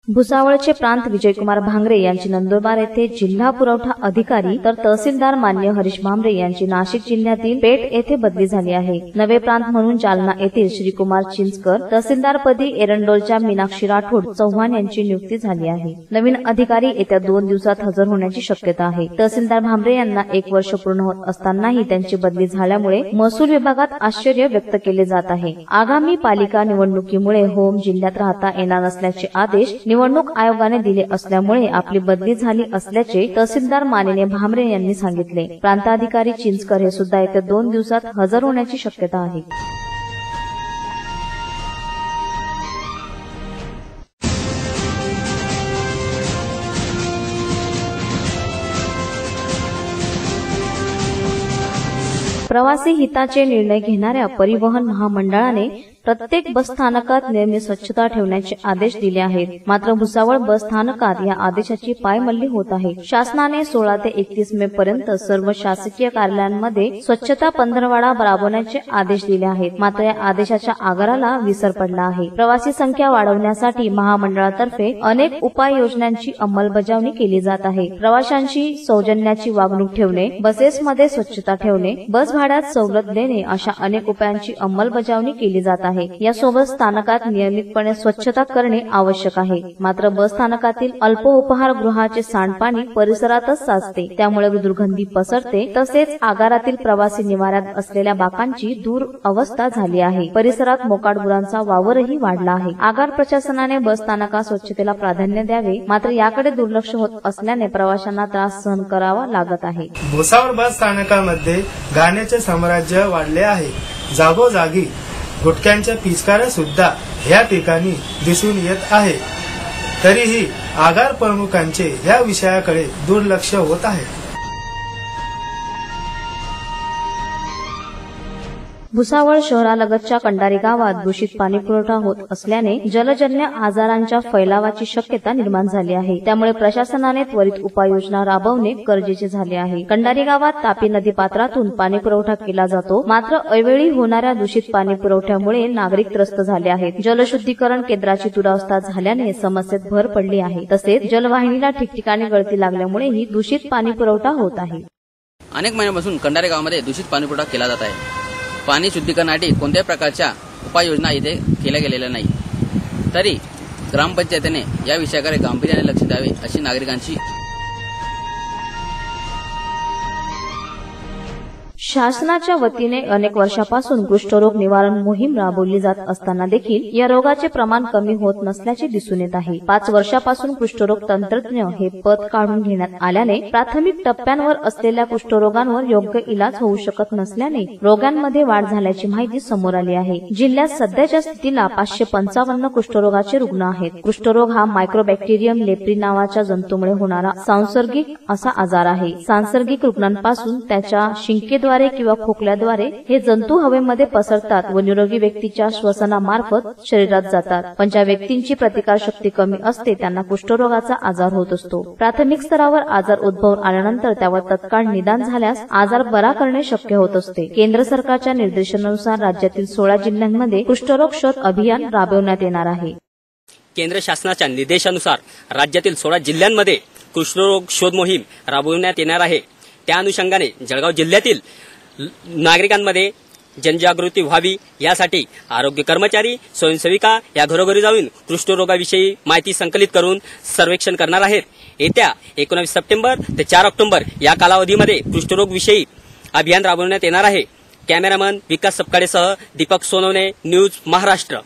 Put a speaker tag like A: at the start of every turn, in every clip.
A: भुसावळचे प्रांत विजयकुमार भांगरे यांची नंदुरबार येथे जिल्हा पुरवठा अधिकारी तर तहसीलदार मान्य हरीश भांबरे यांची नाशिक जिल्ह्यातील पेठ येथे बदली झाली आहे। नवे प्रांत म्हणून जालना येथील श्रीकुमार चिंचकर, तहसीलदारपदी एरंडोलच्या मीनाक्षी राठोड चव्हाण यांची नियुक्ती झाली आहे। नवीन अधिकारी येत्या 2 दिवसात हजर होण्याची शक्यता आहे। तहसीलदार भांबरे यांना 1 वर्ष पूर्ण होत असतानाही त्यांची बदली झाल्यामुळे महसूल विभागात आश्चर्य व्यक्त केले जात आहे। आगामी पालिका निवडणुकीमुळे होम जिल्ह्यात राहता येणार नसल्याचे आदेश निवडणूक आयोगाने दिले असल्यामुळे आपली बदली झाली असल्याचे तहसीलदार माननीय भांबरे यांनी सांगितले। प्रांताधिकारी चिंचकर हे सुद्धा येत्या 2 दिवसात हजर होण्याची शक्यता आहे। प्रवासी हिताचे निर्णय घेणाऱ्या परिवहन महामंडळाने प्रत्येक बस स्थानकात नेहमी स्वच्छता ठेवण्याचे आदेश दिले आहेत। मात्र भुसावळ बस स्थानकात या आदेशाची पायमल्ली होत आहे। शासनाने 16 ते 31 मे पर्यंत सर्व शासकीय कार्यालयांमध्ये स्वच्छता पंधरवडा राबवण्याचे आदेश दिले आहेत। मात्र या आदेशाच्या आगाराला विसर पडला आहे। प्रवासी संख्या वाढवण्यासाठी महामंडळातर्फे अनेक उपाययोजनांची अंमलबजावणी केली जात आहे। प्रवाशांशी सौजन्याची वागणूक ठेवणे, बसेसमध्ये स्वच्छता ठेवणे, बस भाड्यात सवलत देणे अशा अनेक उपायांची अंमलबजावणी केली जात आहे। यासोबत स्थानकात नियमितपणे स्वच्छता करणे आवश्यक आहे। मात्र बस स्थानकातील अल्प उपहारगृहाचे सांडपाणी परिसरातच साचते, त्यामुळे दुर्गंधी पसरते। तसेच आगारातील प्रवासी निवाऱ्यात असलेल्या बाकांची दुरवस्था झाली आहे। परिसरात मोकाट गुरांचा वावरही वाढला आहे। आगार प्रशासनाने बस स्थानकात स्वच्छतेला प्राधान्य द्यावे, मात्र याकडे दुर्लक्ष होत असल्याने प्रवाशांना त्रास सहन करावा लागत आहे।
B: भुसावळ बस स्थानकामध्ये घाण्याचे साम्राज्य वाढले आहे। जागोजागी गुटख्यांच्या पिचकाऱ्या सुद्धा या ठिकाणी दिसून येत आहे। तरीही आगार प्रमुखांचे या विषयाकडे दुर्लक्ष होत आहे।
A: भुसावळ शहरालगतच्या कंडारी गावात दूषित पाणी पुरवठा होत असल्याने जलजन्य आजारांच्या फैलावाची शक्यता निर्माण झाली आहे। त्यामुळे प्रशासनाने त्वरित उपाययोजना राबवणे गरजेचे झाले आहे। कंडारी गावात तापी नदी पात्रातून पाणी पुरवठा केला जातो, मात्र अवेळी होणाऱ्या दूषित पाणी पुरवठ्यामुळे नागरिक त्रस्त झाले आहेत। जलशुद्धीकरण केंद्राची दुरावस्था झाल्याने समस्येत भर पडली आहे। तसेच जलवाहिनीला ठिकठिकाणी गळती लागल्यामुळे ही दूषित पाणी पुरवठा होत आहे।
C: अनेक महिन्यांपासून कंडारी गावामध्ये दूषित पाणी पुरवठा केला जात आहे। पाणी शुद्धीकरणासाठी कोणत्याही प्रकारच्या उपाययोजना इथे केल्या गेलेल्या नाही। तरी ग्रामपंचायतीने या विषयाकडे गांभीर्याने लक्ष द्यावे अशी नागरिकांची।
A: शासनाच्या वतीने अनेक वर्षापासून कुष्ठरोग निवारण मोहीम राबवली जात असताना देखील या रोगाचे प्रमाण कमी होत नसल्याचे दिसून येत आहे। 5 वर्षापासून कुष्ठरोग तंत्रज्ञ हे पद काढून घेण्यात आल्याने प्राथमिक टप्प्यांवर असलेल्या कुष्ठरोगांवर योग्य इलाज होऊ शकत नसल्याने रोगांमध्ये वाढ झाल्याची माहिती समोर आली आहे। जिल्ह्यात सध्याच्या स्थितीला 555 कुष्ठरोगाचे रुग्ण आहेत। कुष्ठरोग हा मायक्रोबॅक्टेरियम लेप्री नावाच्या जंतूमुळे होणारा सांसर्गिक असा आजार आहे। सांसर्गिक रुग्णांपासून त्याच्या शिंकेद्वारे किंवा खोकल्याद्वारे हे जंतू हवेमध्ये पसरतात व निरोगी व्यक्तीच्या श्वसनामार्फत शरीरात जातात। पण ज्या व्यक्तींची प्रतिकारशक्ती कमी असते त्यांना कुष्ठरोगाचा आजार होत असतो। प्राथमिक स्तरावर आजार उद्भवून आल्यानंतर त्यावर तत्काळ निदान झाल्यास आजार बरा करणे शक्य होत असते। केंद्र सरकारच्या निर्देशानुसार राज्यातील 16 जिल्ह्यांमध्ये कुष्ठरोग शोध अभियान राबवण्यात येणार आहे।
D: केंद्र शासनाच्या निर्देशानुसार राज्यातील 16 जिल्ह्यांमध्ये कुष्ठरोग शोध मोहीम राबवण्यात येणार आहे। त्या अनुषंगाने जळगाव जिल्ह्यातील नागरिकांमध्ये जनजागृती व्हावी यासाठी आरोग्य कर्मचारी, स्वयंसेविका या घरोघरी जाऊन कुष्ठरोगाविषयी माहिती संकलित करून सर्वेक्षण करणार आहेत। येत्या 19 सप्टेंबर ते 4 ऑक्टोबर या कालावधीमध्ये कुष्ठरोग विषयी अभियान राबवण्यात येणार आहे। कॅमेरामन विकास सपकाळेसह दीपक सोनवणे, न्यूज महाराष्ट्र।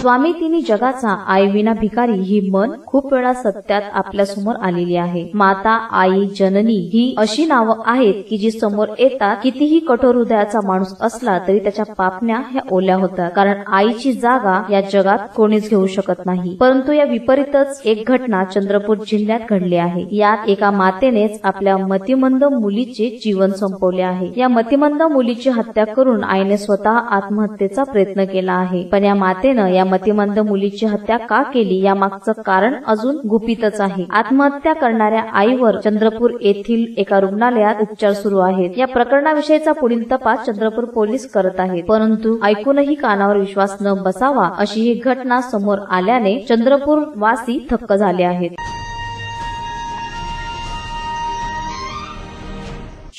A: स्वामी तिन्ही जगाचा आई विना भिकारी ही म्हण खूप वेळा सत्यात आपल्या समोर आलेली आहे। माता, आई, जननी ही अशी नावं आहेत की जी समोर येतात। कितीही कठोर हृदयाचा माणूस असला तरी त्याच्या पापण्या ह्या ओल्या होतात, कारण आईची जागा या जगात कोणीच घेऊ शकत नाही। परंतु या विपरीतच एक घटना चंद्रपूर जिल्ह्यात घडली आहे। यात एका मातेनेच आपल्या मतिमंद मुलीचे जीवन संपवले आहे। या मतिमंद मुलीची हत्या करून आईने स्वतः आत्महत्येचा प्रयत्न केला आहे। पण या मातेनं या मतिमंद मुलीची हत्या का केली यामागचं कारण अजून गुपितच आहे. आत्महत्या करणाऱ्या आईवर चंद्रपूर येथील एका रुग्णालयात उपचार सुरू आहेत. या प्रकरणाविषयीचा पुढील तपास चंद्रपूर पोलीस करत आहेत. परंतु ऐकूनही कानावर विश्वास न बसावा अशी ही घटना समोर आल्याने चंद्रपूर वासी थक्क झाले आहेत.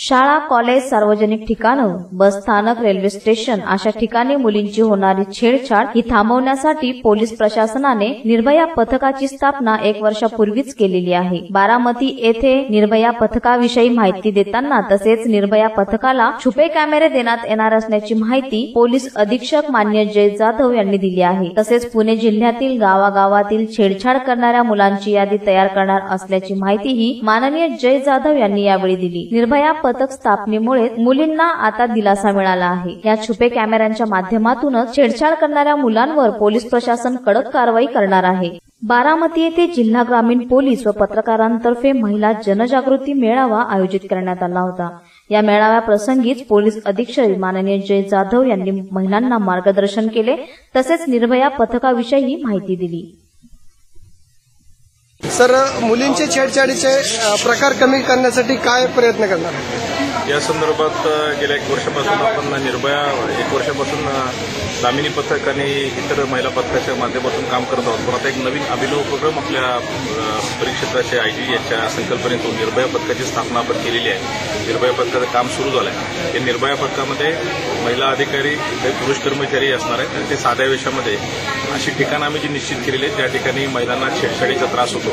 A: शाळा, कॉलेज, सार्वजनिक ठिकाणं, बस स्थानक, रेल्वे स्टेशन अशा ठिकाणी मुलींची होणारी छेडछाड ही थांबवण्यासाठी पोलीस प्रशासनाने निर्भया पथकाची स्थापना 1 वर्षापूर्वीच केलेली आहे. बारामती येथे निर्भया पथकाविषयी माहिती देताना तसेच निर्भया पथकाला छुपे कॅमेरे देण्यात येणार असल्याची माहिती पोलीस अधीक्षक मान्य जय जाधव यांनी दिली आहे. तसेच पुणे जिल्ह्यातील गावागावातील छेडछाड करणाऱ्या मुलांची यादी तयार करणार असल्याची माहितीही माननीय जय जाधव यांनी यावेळी दिली. निर्भया पथक स्थापनेमुळे मुलींना आता दिलासा मिळाला आहे. या छुपे कॅमेऱ्यांच्या माध्यमातूनच छेडछाड करणाऱ्या मुलांवर पोलीस प्रशासन कडक कारवाई करणार आहे. बारामती येथे जिल्हा ग्रामीण पोलीस व पत्रकारांतर्फे महिला जनजागृती मेळावा आयोजित करण्यात आला होता. या मेळाव्याप्रसंगीच पोलीस अधीक्षक माननीय जय जाधव यांनी महिलांना मार्गदर्शन केले तसेच निर्भया पथकाविषयी माहिती दिली.
E: सर, मुलींचे छेडछाडीचे प्रकार कमी करण्यासाठी काय प्रयत्न करणार?
F: या संदर्भात गेल्या 1 वर्षापासून आपण निर्भया 1 वर्षापासून दामिनी पथक आणि इतर महिला पथकाच्या माध्यमातून काम करत आहोत. पण आता एक नवीन अभिनव उपक्रम आपल्या परिक्षेत्राचे आयजी यांच्या संकल्पनेतून निर्भया पथकाची स्थापना आपण केलेली आहे. निर्भया पथकाचं काम सुरू झालं आहे. या निर्भया पथकामध्ये महिला अधिकारी, काही पुरुष कर्मचारी असणार आहेत आणि ते साध्या वेशामध्ये अशी ठिकाणं आम्ही जी निश्चित केलेली आहेत ज्या ठिकाणी महिलांना छेडछाडीचा त्रास होतो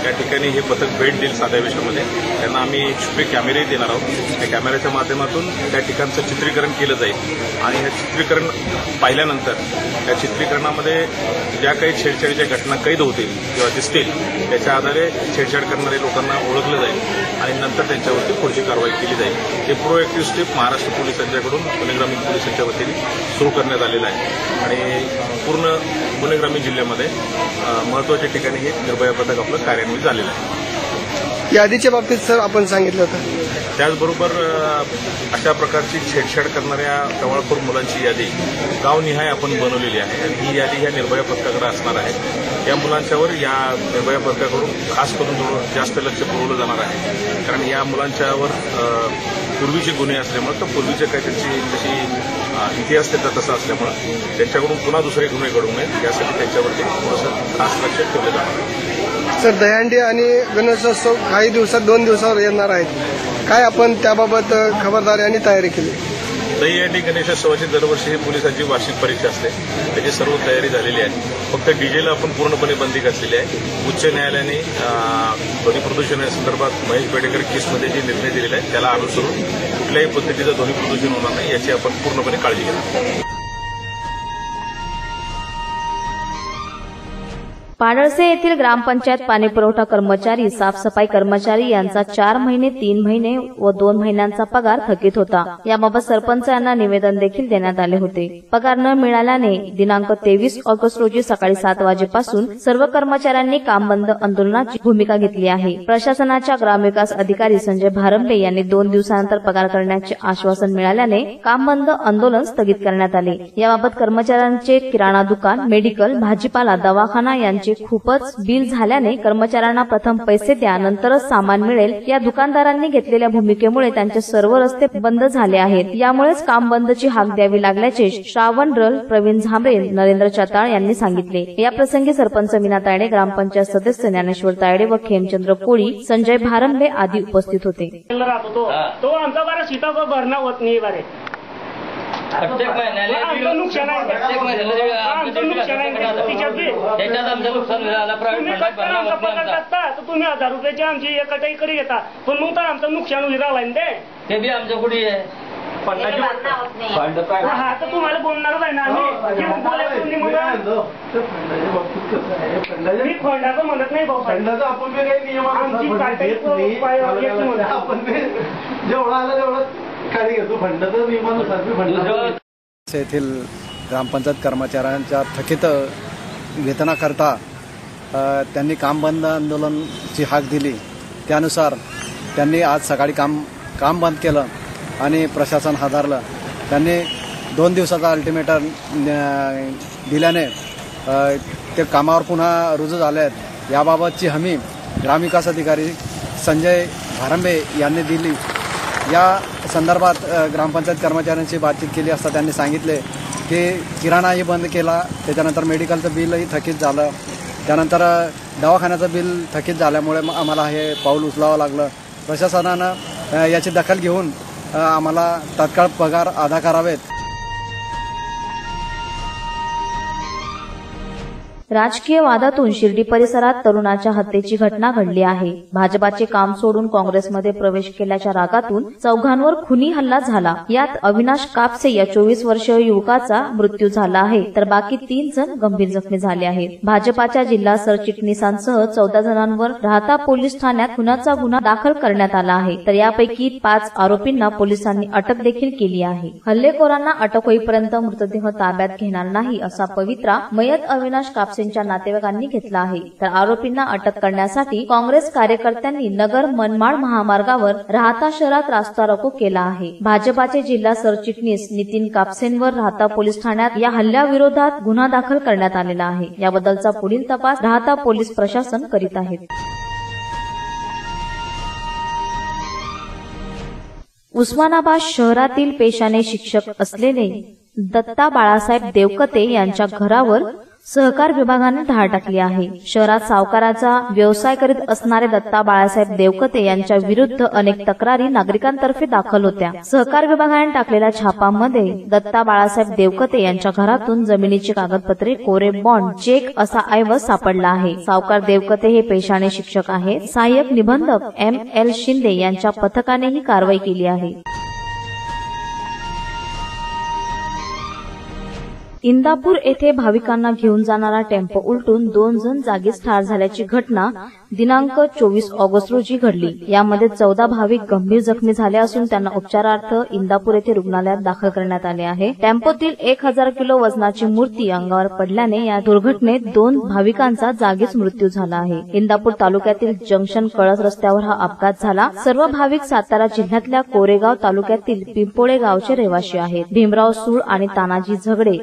F: त्या ठिकाणी हे पथक भेट देईल. साध्या वेशामध्ये त्यांना आम्ही छुपे कॅमेरे देणार आहोत. त्या कॅमेऱ्याच्या माध्यमातून त्या ठिकाणचं चित्रीकरण केलं जाईल आणि हे चित्रीकरण पाहिल्यानंतर त्या चित्रीकरणामध्ये ज्या काही छेडछाडीच्या घटना कैद होतील किंवा दिसतील त्याच्या आधारे छेडछाड करणाऱ्या लोकांना ओळखलं जाईल आणि नंतर त्यांच्यावरती पुढची कारवाई केली जाईल. हे प्रोएक्टिव्ह स्टेप महाराष्ट्र पोलिसांच्याकडून पुणे ग्रामीण पोलिसांच्या वतीने सुरू करण्यात आलेलं आहे आणि पूर्ण पुणे ग्रामीण जिल्ह्यामध्ये महत्वाच्या ठिकाणी हे निर्भया पथक आपलं कार्यान्वित झालेलं आहे.
E: यादीच्या बाबतीत सर आपण सांगितलं होतं.
F: त्याचबरोबर अशा प्रकारची छेडछाड करणाऱ्या टवाळखोर मुलांची यादी गावनिहाय आपण बनवलेली आहे आणि ही यादी ह्या निर्भया पथकाकडे असणार आहे. या मुलांच्यावर या निर्भया पथकाकडून खास करून थोडं जास्त लक्ष पुरवलं जाणार आहे कारण या मुलांच्यावर पूर्वीचे गुन्हे असल्यामुळे तर पूर्वीचे काही त्यांची जशी इतिहास त्याचा तसा असल्यामुळे त्यांच्याकडून पुन्हा दुसरे गुन्हे घडू नयेत यासाठी त्यांच्यावरती थोडंसं खास लक्ष ठेवलं जाणार आहे.
E: सर, दहीहंडी आणि गणेशोत्सव काही दिवसात 2 दिवसावर येणार आहेत. काय आपण त्याबाबत खबरदारी आणि तयारी केली?
F: दहीहंडी गणेशोत्सवाची दरवर्षी ही पोलिसांची वार्षिक परीक्षा असते. त्याची सर्व तयारी झालेली आहे. फक्त डीजेला आपण पूर्णपणे बंदी घातलेली आहे. उच्च न्यायालयाने ध्वनी प्रदूषणासंदर्भात महेश बेडेकर केसमध्ये जे निर्णय दिलेला आहे त्याला अनुसरून कुठल्याही पद्धतीचं ध्वनी प्रदूषण होणार नाही याची आपण पूर्णपणे काळजी घेणार.
A: पाडळसे येथील ग्रामपंचायत पाणीपुरवठा कर्मचारी, साफसफाई कर्मचारी यांचा 4 महिने, 3 महिने व 2 महिन्यांचा पगार थकीत होता. याबाबत सरपंच यांना निवेदन देखील देण्यात आले होते. पगार न मिळाल्याने दिनांक 23 ऑगस्ट रोजी सकाळी 7 वाजेपासून सर्व कर्मचाऱ्यांनी काम बंद आंदोलनाची भूमिका घेतली आहे. प्रशासनाच्या ग्रामविकास अधिकारी संजय भारंबे यांनी 2 दिवसानंतर पगार करण्याचे आश्वासन मिळाल्याने काम बंद आंदोलन स्थगित करण्यात आले. याबाबत कर्मचाऱ्यांचे किराणा दुकान, मेडिकल, भाजीपाला, दवाखाना यांचे खूपच बिल झाल्याने कर्मचाऱ्यांना प्रथम पैसे द्या नंतरच सामान मिळेल या दुकानदारांनी घेतलेल्या भूमिकेमुळे त्यांचे सर्व रस्ते बंद झाले आहेत. यामुळेच काम बंदची हाक द्यावी लागल्याचे श्रावण रल, प्रवीण झांबरे, नरेंद्र चताळ यांनी सांगितले. याप्रसंगी सरपंच मीना तायडे, ग्रामपंचायत सदस्य ज्ञानेश्वर तायडे व खेमचंद्र कोळी, संजय भारंबे आदी उपस्थित होते.
G: तो आमचा बरा सीता को भरणा होत नाही बारे
H: प्रत्येक महिन्याला
G: आमचं नुकसान आहे.
H: प्रत्येक महिन्याला
G: आमचं नुकसान आहे
H: त्याच्यात आमचं नुकसान झालं.
G: तुम्ही आमचा पगार टाकता तर तुम्ही 1000 रुपयाची आमची एकटा इकडे घेता पण मग तर आमचं नुकसान होईल राहिला
H: ते बी आमच्या कुठे आहे
G: हा तर तुम्हाला बोलणारच आहे ना आम्ही मी फंडाचं म्हणत नाही भाऊ. आमची
I: जेवढा आला तेवढं खाली घेतो. फंडाचं नियमानुसार
J: येथील ग्रामपंचायत कर्मचाऱ्यांच्या थकीत वेतनाकरता त्यांनी काम बंद आंदोलनाची हाक दिली. त्यानुसार त्यांनी आज सकाळी काम बंद केलं आणि प्रशासन हादरलं. त्यांनी 2 दिवसाचा अल्टिमेटम दिल्याने ते कामावर पुन्हा रुजू झाले आहेत याबाबतची हमी ग्रामविकास अधिकारी संजय भारंबे यांनी दिली। या संदर्भात ग्रामपंचायत कर्मचाऱ्यांशी बातचीत केली असता त्यांनी सांगितले की किराणाही बंद केला, त्याच्यानंतर मेडिकलचं बिलही थकीत झालं, त्यानंतर दवाखान्याचं बिल थकीत झाल्यामुळे आम्हाला हे पाऊल उचलावं लागलं। प्रशासनानं याची दखल घेऊन आम्हाला तात्काळ पगार अदा करावेत।
A: राजकीय वादातून शिर्डी परिसरात तरुणाच्या हत्येची घटना घडली आहे। भाजपाचे काम सोडून काँग्रेसमध्ये प्रवेश केल्याच्या रागातून चौघांवर खुनी हल्ला झाला। यात अविनाश कापसे या 24 वर्षीय युवकाचा मृत्यू झाला आहे, तर बाकी 3 जण गंभीर जखमी झाले आहेत। भाजपाच्या जिल्हा सरचिटणीसांसह 14 जणांवर राहता पोलीस ठाण्यात खुनाचा गुन्हा दाखल करण्यात आला आहे, तर यापैकी 5 आरोपींना पोलिसांनी अटक देखील केली आहे। हल्लेखोरांना अटक होईपर्यंत मृतदेह ताब्यात घेणार नाही असा पवित्रा मयत अविनाश कापसेंच्या नातेवाईकांनी घेतला आहे, तर आरोपींना अटक करण्यासाठी काँग्रेस कार्यकर्त्यांनी नगर मनमाड महामार्गावर राहता शहरात रास्ता रोको केला आहे। भाजपाचे जिल्हा सरचिटणीस नितीन कापसेंवर राहता पोलीस ठाण्यात या हल्ल्याविरोधात गुन्हा दाखल करण्यात आलेला आहे। याबद्दलचा पुढील तपास राहता पोलीस प्रशासन करीत आहे। उस्मानाबाद शहरातील पेशाने शिक्षक असलेले दत्ता बाळासाहेब देवकते यांच्या घरावर सहकार विभागाने धाड टाकली आहे। शहरात सावकाराचा व्यवसाय करीत असणारे दत्ता बाळासाहेब देवकते यांच्या विरुद्ध अनेक तक्रारी नागरिकांतर्फे दाखल होत्या। सहकार विभागाने टाकलेल्या छापामध्ये दत्ता बाळासाहेब देवकते यांच्या घरातून जमिनीची कागदपत्रे, कोरे बॉन्ड, चेक असा ऐवज सापडला आहे। सावकार देवकते हे पेशाने शिक्षक आहेत। सहाय्यक निबंधक ML शिंदे यांच्या पथकाने ही कारवाई केली आहे। इंदापूर येथे भाविकांना घेऊन जाणारा टेम्पो उलटून 2 जण जागीच ठार झाल्याची घटना दिनांक 24 ऑगस्ट रोजी घडली। यामध्ये 14 भाविक गंभीर जखमी झाले असून त्यांना उपचारार्थ इंदापूर येथे रुग्णालयात दाखल करण्यात आले आहे। टेम्पोतील 1000 किलो वजनाची मूर्ती अंगावर पडल्याने या दुर्घटनेत 2 भाविकांचा जागीच मृत्यू झाला आहे। इंदापूर तालुक्यातील जंक्शन कळस रस्त्यावर हा अपघात झाला। सर्व भाविक सातारा जिल्ह्यातल्या कोरेगाव तालुक्यातील पिंपोळे गावचे रहिवासी आहेत। भीमराव सूळ आणि तानाजी झगडे